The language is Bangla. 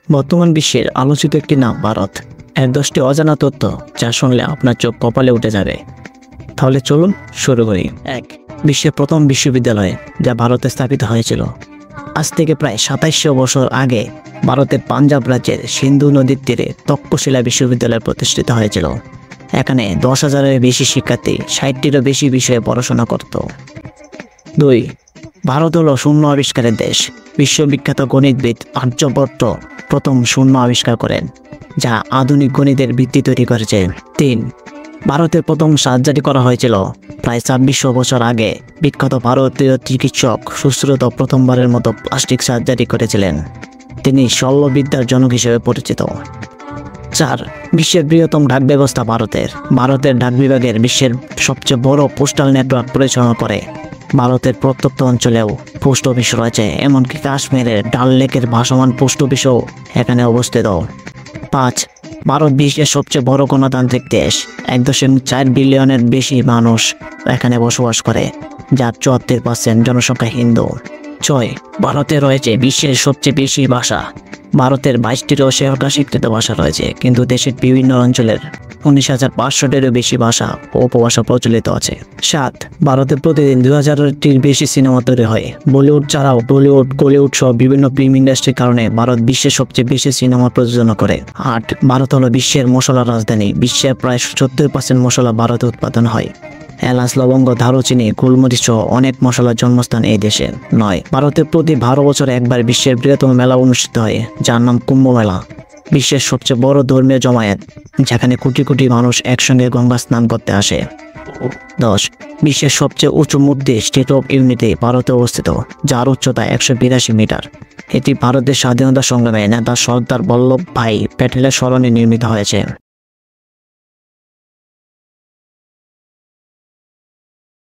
বর্তমান বিশ্বের আলোচিত একটি নাম ভারত। এর 10টি অজানা তথ্য যা শুনলে আপনার চোখ কপালে উঠে যাবে। তাহলে চলুন শুরু করি। 1. বিশ্বের প্রথম বিশ্ববিদ্যালয় যা ভারতে স্থাপিত হয়েছিল। আজ থেকে প্রায় 2700 বছর আগে ভারতের পাঞ্জাব রাজ্যের সিন্ধু নদীর তীরে তক্ষশিলা বিশ্ববিদ্যালয় প্রতিষ্ঠিত হয়েছিল। এখানে 10,000-এর বেশি শিক্ষার্থী 60টিরও বেশি বিষয়ে পড়াশোনা করত। 2. ভারত হলো শূন্য আবিষ্কারের দেশ। বিশ্ববিখ্যাত গণিতবিদ আর্যভট্ট প্রথম শূন্য আবিষ্কার করেন, যা আধুনিক গণিতের ভিত্তি তৈরি করেছে। 3. ভারতের প্রথম সার্জারি করা হয়েছিল প্রায় 2600 বছর আগে। বিখ্যাত ভারতীয় চিকিৎসক সুশ্রুত প্রথমবারের মতো প্লাস্টিক সার্জারি করেছিলেন। তিনি শল্যবিদ্যার জনক হিসেবে পরিচিত। 4. বিশ্বের বৃহত্তম ডাক ব্যবস্থা ভারতের ডাক বিভাগের বিশ্বের সবচেয়ে বড় পোস্টাল নেটওয়ার্ক পরিচালনা করে। ভারতের প্রত্যন্ত অঞ্চলেও পোস্ট অফিস রয়েছে, এমনকি কাশ্মীরের ডাল লেকের ভাসমান পোস্ট অফিসও এখানে অবস্থিত। 5. ভারত বিশ্বের সবচেয়ে বড় গণতান্ত্রিক দেশ। 1.4 বিলিয়নের বেশি মানুষ এখানে বসবাস করে, যার 74% জনসংখ্যা হিন্দু। 6. ভারতে রয়েছে বিশ্বের সবচেয়ে বেশি ভাষা। ভারতের 22টিরও স্বীকৃত ভাষা রয়েছে, কিন্তু দেশের বিভিন্ন অঞ্চলের 19,500-টিরও বেশি ভাষা ও উপভাষা প্রচলিত আছে। 7. ভারতে প্রতিদিন 2000-টির বেশি সিনেমা তৈরি হয়। বলিউড ছাড়াও টলিউড, কলিউড সহ বিভিন্ন ফিল্ম ইন্ডাস্ট্রির কারণে ভারত বিশ্বের সবচেয়ে বেশি সিনেমা প্রযোজনা করে। 8. ভারত হলো বিশ্বের মশলার রাজধানী। বিশ্বের প্রায় 70% মশলা ভারতে উৎপাদন হয়। এলাচ, লবঙ্গ, দারুচিনি, গোলমরিচ সহ অনেক মশলার জন্মস্থান এই দেশে। 9. ভারতে প্রতি 12 বছরে একবার বিশ্বের বৃহত্তম মেলা অনুষ্ঠিত হয়, যার নাম কুম্ভ মেলা। বিশ্বের সবচেয়ে বড় ধর্মীয় জমায়েত, যেখানে কোটি কোটি মানুষ একসঙ্গে গঙ্গা স্নান করতে আসে। 10. বিশ্বের সবচেয়ে উঁচু মূর্তি স্ট্যাচু অফ ইউনিটি ভারতে অবস্থিত, যার উচ্চতা 182 মিটার। এটি ভারতের স্বাধীনতা সংগ্রামে নেতা সর্দার বল্লভভাই প্যাটেলের স্মরণে নির্মিত হয়েছে।